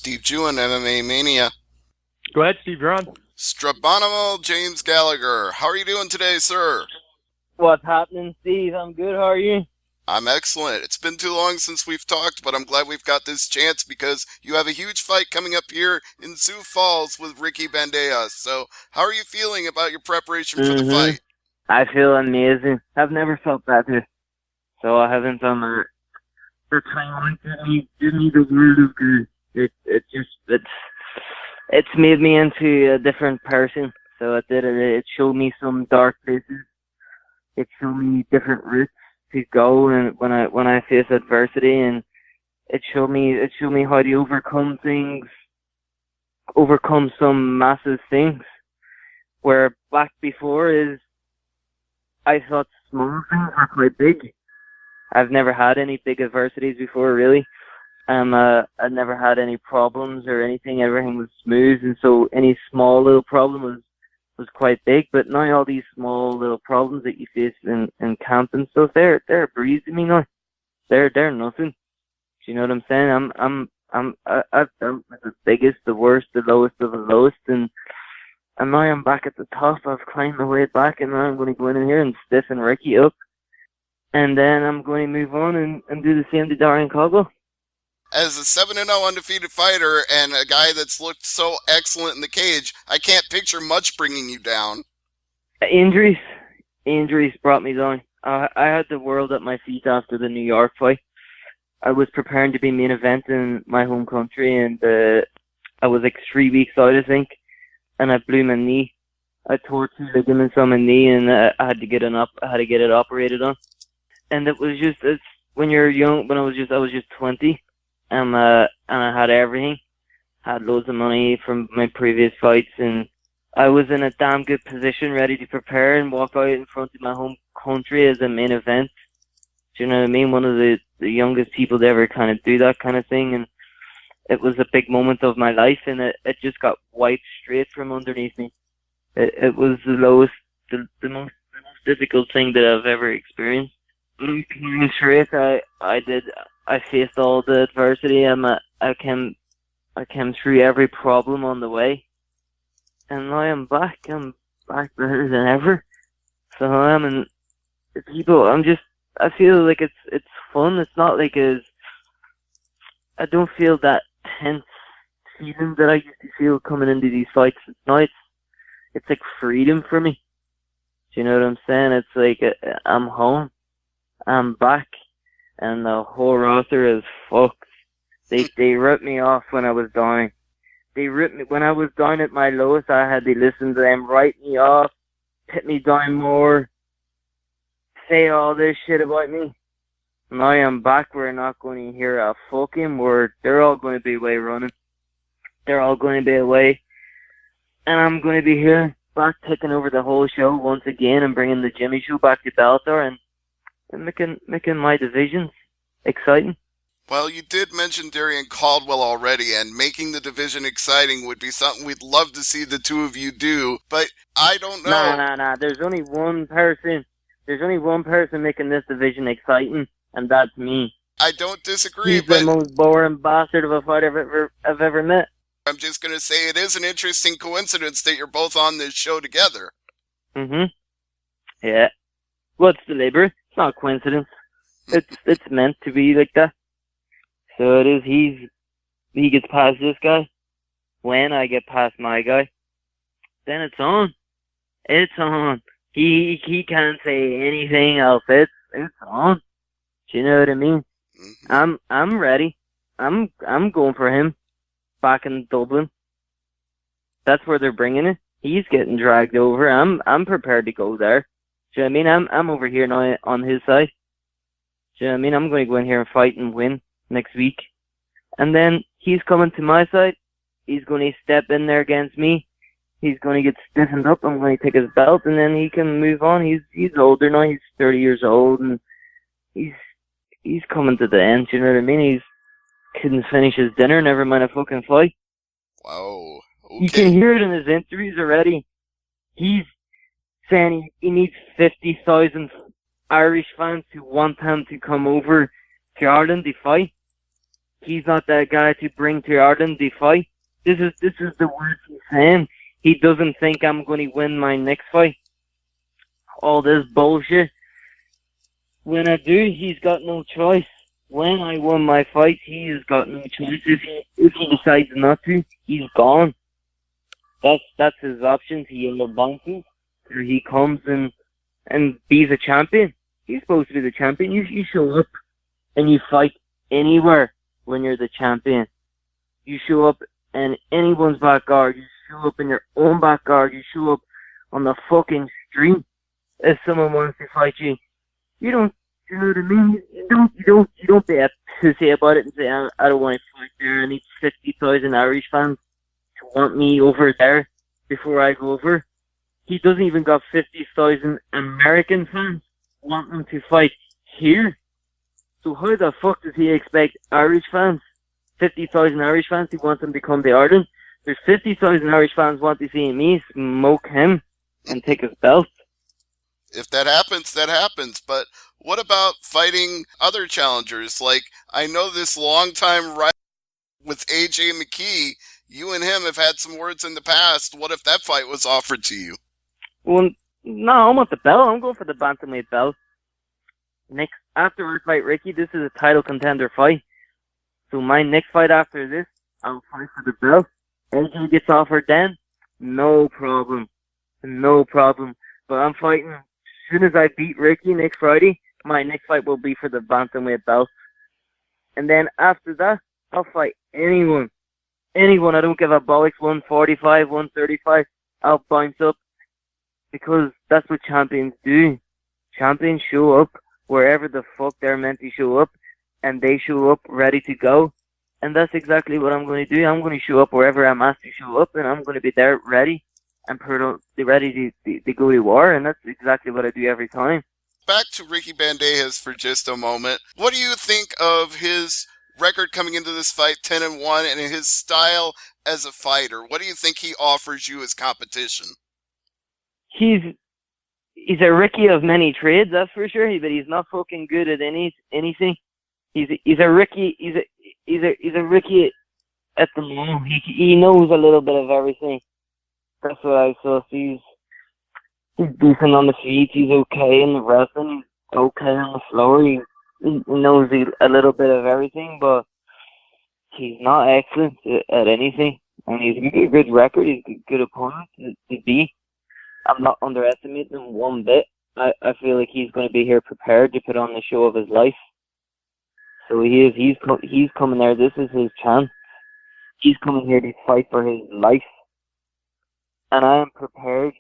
Steve Jewin, MMA Mania. Go ahead, Steve, you're on. Strabonimal James Gallagher. How are you doing today, sir? What's happening, Steve? I'm good. How are you? I'm excellent. It's been too long since we've talked, but I'm glad we've got this chance because you have a huge fight coming up here in Sioux Falls with Ricky Bandejas. So, how are you feeling about your preparation for the fight? I feel amazing. I've never felt better. So I haven't done that. The time did me the world of good. It's made me into a different person. So it showed me some dark places. It showed me different routes to go, and when I face adversity, and it showed me how to overcome some massive things. Where back before is, I thought small things were quite big. I've never had any big adversities before, really. I'd never had any problems or anything. Everything was smooth, and so any small little problem was quite big. But now all these small little problems that you face in camp and stuff, they're a breeze to me now. They're nothing. Do you know what I'm saying? I've dealt with the biggest, the worst, the lowest of the lowest, and now I'm back at the top. I've climbed my way back, and now I'm going to go in here and stiffen Ricky up. And then I'm going to move on and do the same to Darian Caldwell. As a 7-0 undefeated fighter and a guy that's looked so excellent in the cage, I can't picture much bringing you down. Injuries brought me down. I had the world at my feet after the New York fight. I was preparing to be main event in my home country, and I was like 3 weeks out, I think, and I blew my knee. I tore 2 ligaments on my knee, and I had to get it operated on. And it was just, it's when you're young. When I was just 20, and I had everything, had loads of money from my previous fights, and I was in a damn good position, ready to prepare and walk out in front of my home country as a main event. Do you know what I mean? One of the youngest people to ever kind of do that kind of thing, and it was a big moment of my life, and it just got wiped straight from underneath me. It was the most difficult thing that I've ever experienced. Straight, I faced all the adversity, and I came through every problem on the way, and now I'm back better than ever. So I feel like it's fun. It's not like I don't feel that tense feeling that I used to feel coming into these fights. It's like freedom for me. Do you know what I'm saying? It's like I'm home. I'm back, and the whole roster is fucked. They ripped me off when I was down. They ripped me when I was down at my lowest. I had to listen to them write me off, put me down more, say all this shit about me. Now I'm back. We're not going to hear a fucking word. They're all going to be away running. They're all going to be away, and I'm going to be here back taking over the whole show once again and bringing the Jimmy Show back to Bellator and making my divisions exciting. Well, you did mention Darian Caldwell already, and making the division exciting would be something we'd love to see the two of you do, but I don't know. Nah. There's only one person making this division exciting, and that's me. I don't disagree, He's but the most boring bastard of a fight I've ever met. I'm just going to say it is an interesting coincidence that you're both on this show together. Yeah. What's the labor? It's not a coincidence. It's meant to be like that. So it is. He gets past this guy. When I get past my guy, then it's on. It's on. He can't say anything else. It's on. Do you know what I mean? I'm ready. I'm going for him back in Dublin. That's where they're bringing it. He's getting dragged over. I'm prepared to go there. Do you know what I mean? I'm over here now on his side. Do you know what I mean? I'm going to go in here and fight and win next week. And then he's coming to my side. He's going to step in there against me. He's going to get stiffened up. I'm going to take his belt, and then he can move on. He's older now. He's 30 years old, and he's coming to the end. You know what I mean? He couldn't finish his dinner, never mind a fucking fight. Wow. Okay. You can hear it in his interviews already. He's saying he needs 50,000 Irish fans who want him to come over to Ireland to fight. He's not that guy to bring to Ireland to fight. This is the words he's saying. He doesn't think I'm going to win my next fight. All this bullshit. When I do, he's got no choice. When I won my fight, he has got no choice. If he decides not to, he's gone. That's his options. He either bounces or he comes and be the champion. He's supposed to be the champion. You show up and you fight anywhere when you're the champion. You show up in anyone's backyard. You show up in your own backyard. You show up on the fucking street if someone wants to fight you. You don't, you know what I mean? You don't be a pussy about it and say, I don't want to fight there. I need 50,000 Irish fans to want me over there before I go over. He doesn't even got 50,000 American fans want him to fight here. So how the fuck does he expect Irish fans, 50,000 Irish fans, to want him to come to Ireland? There's 50,000 Irish fans want to see me smoke him and take his belt. If that happens, that happens. But what about fighting other challengers? Like, I know this long-time rival with AJ McKee, you and him have had some words in the past. What if that fight was offered to you? Well, no, I want the belt. I'm going for the bantamweight belt. Next, after I fight Ricky, this is a title contender fight. So my next fight after this, I'll fight for the belt. AJ gets offered then, no problem. No problem. But I'm fighting, as soon as I beat Ricky next Friday, my next fight will be for the bantamweight belt. And then after that, I'll fight anyone. Anyone. I don't give a bollocks. 145, 135. I'll bounce up. Because that's what champions do. Champions show up wherever the fuck they're meant to show up. And they show up ready to go. And that's exactly what I'm going to do. I'm going to show up wherever I'm asked to show up. And I'm going to be there ready. And ready to go to war. And that's exactly what I do every time. Back to Ricky Bandejas for just a moment. What do you think of his record coming into this fight, 10-1, and his style as a fighter? What do you think he offers you as competition? He's a Ricky of many trades, that's for sure. But he's not fucking good at anything. He's a Ricky. He's a Ricky at the moment. He knows a little bit of everything. That's what I saw. He's decent on the feet. He's okay in the wrestling. He's okay on the floor. He knows a little bit of everything, but he's not excellent at anything. And he's a good record. He's a good opponent to be. I'm not underestimating him one bit. I feel like he's going to be here prepared to put on the show of his life. So he is. He's coming there. This is his chance. He's coming here to fight for his life. And I am prepared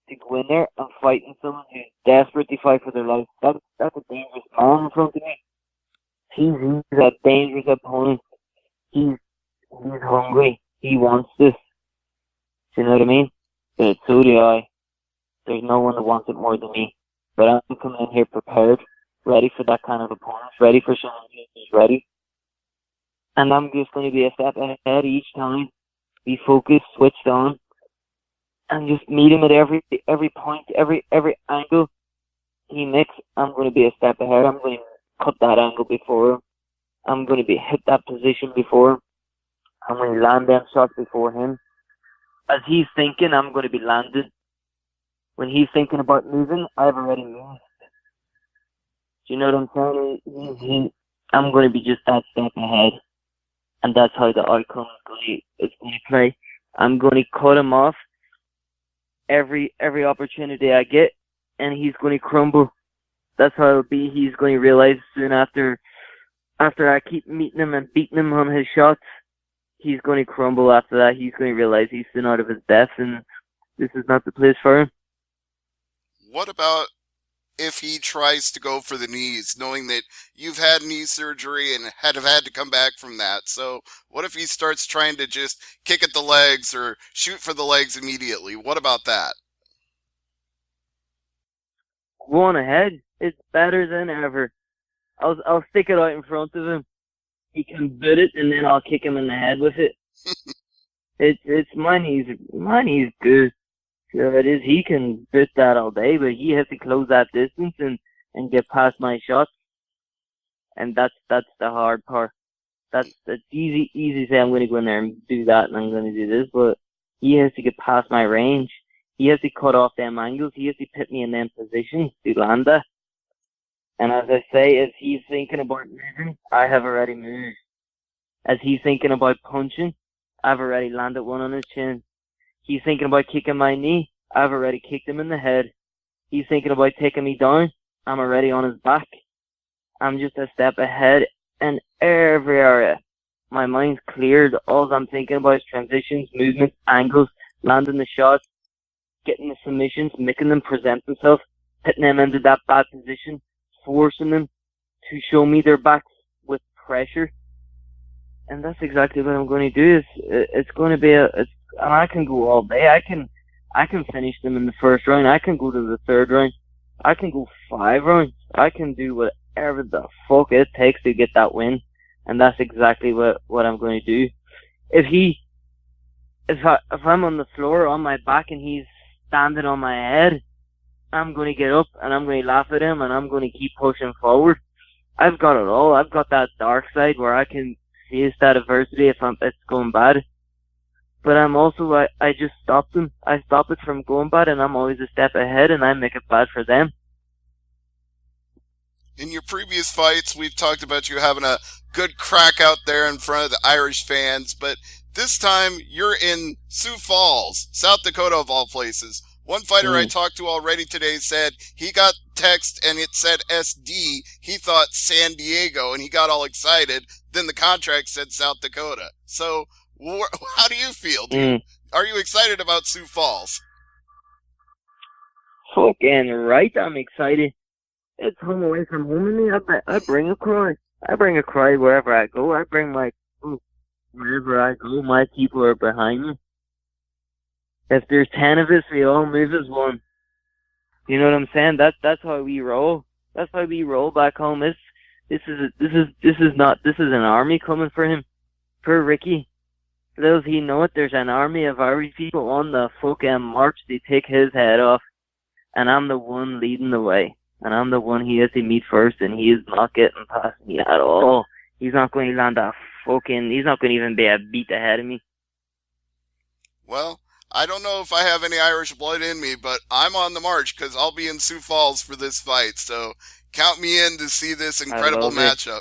to go in there and fight someone who's desperate to fight for their life. That's a dangerous man in front of me. He's a dangerous opponent. He's hungry. He wants this. Do you know what I mean? But so do I. There's no one that wants it more than me. But I'm coming in here prepared, ready for that kind of opponent, ready for someone who's ready. And I'm just going to be a step ahead each time, be focused, switched on, and just meet him at every point, every angle he makes. I'm going to be a step ahead. I'm going to cut that angle before him. I'm going to hit that position before him. I'm going to land them shots before him. As he's thinking, I'm going to be landing. When he's thinking about moving, I've already moved. Do you know what I'm saying? I'm going to be just that step ahead. And that's how the outcome is going to play. I'm going to cut him off every opportunity I get, and he's going to crumble. That's how it'll be. He's going to realize soon after I keep meeting him and beating him on his shots, he's going to crumble after that. He's going to realize he's soon out of his depth, and this is not the place for him. What about if he tries to go for the knees, knowing that you've had knee surgery and have had to come back from that? So what if he starts trying to just kick at the legs or shoot for the legs immediately? What about that? Go on ahead. It's better than ever. I'll stick it out in front of him. He can boot it, and then I'll kick him in the head with it. It's my knee's good. Sure it is. He can boot that all day, but he has to close that distance and get past my shots. And that's the hard part. That's easy to say I'm going to go in there and do that and I'm going to do this, but he has to get past my range. He has to cut off them angles. He has to put me in them positions to land that. And as I say, if he's thinking about moving, I have already moved. As he's thinking about punching, I've already landed one on his chin. He's thinking about kicking my knee, I've already kicked him in the head. He's thinking about taking me down, I'm already on his back. I'm just a step ahead in every area. My mind's cleared. All I'm thinking about is transitions, movements, angles, landing the shots, getting the submissions, making them present themselves, putting them into that bad position, forcing them to show me their backs with pressure. And that's exactly what I'm going to do. It's going to be and I can go all day. I can finish them in the first round. I can go to the third round. I can go 5 rounds. I can do whatever the fuck it takes to get that win. And that's exactly what I'm going to do. If I'm on the floor on my back and he's standing on my head, I'm going to get up and I'm going to laugh at him and I'm going to keep pushing forward. I've got it all. I've got that dark side where I can face that adversity if it's going bad. But I'm also, I just stop them. I stop it from going bad and I'm always a step ahead and I make it bad for them. In your previous fights, we've talked about you having a good crack out there in front of the Irish fans, but this time you're in Sioux Falls, South Dakota of all places. One fighter I talked to already today said he got text and it said SD. He thought San Diego and he got all excited. Then the contract said South Dakota. So how do you feel? Are you excited about Sioux Falls? Fucking right, I'm excited. It's home away from home in me. I bring a cry. I bring a cry wherever I go. I bring my wherever I go. My people are behind me. If there's 10 of us, we all move as one. You know what I'm saying? That's how we roll. That's how we roll back home. This is an army coming for him, for Ricky. Little does he know it. There's an army of Irish people on the fucking march to take his head off, and I'm the one leading the way. And I'm the one he has to meet first, and he is not getting past me at all. He's not going to land he's not going to even be a beat ahead of me. Well, I don't know if I have any Irish blood in me, but I'm on the march because I'll be in Sioux Falls for this fight. So count me in to see this incredible matchup.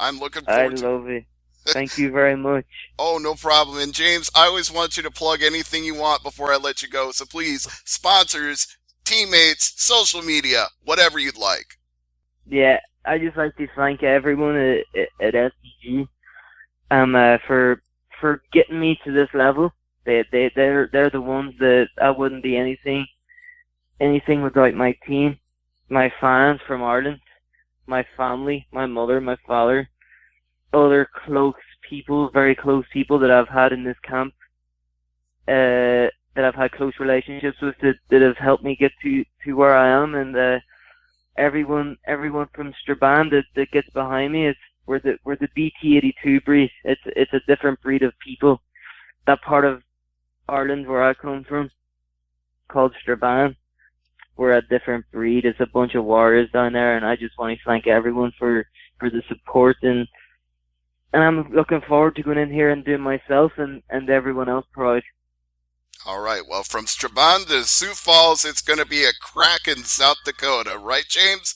I'm looking forward to it. I love it. Thank you very much. Oh, no problem. And James, I always want you to plug anything you want before I let you go. So please, sponsors, teammates, social media, whatever you'd like. Yeah, I just like to thank everyone at SDG for getting me to this level. They're the ones that I wouldn't be anything without my team, my fans from Ireland, my family, my mother, my father, other close people, very close people that I've had in this camp, that I've had close relationships with that have helped me get to where I am, and everyone from Strabane that gets behind me. We're the BT82 breed. It's a different breed of people. That part of Ireland where I come from, called Strabane, we're a different breed. It's a bunch of warriors down there, and I just want to thank everyone for the support, and I'm looking forward to going in here and doing myself and everyone else proud. All right. Well, from Strabane to Sioux Falls, it's going to be a crack in South Dakota, right, James?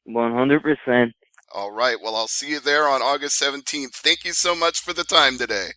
100%. All right. Well, I'll see you there on August 17th. Thank you so much for the time today.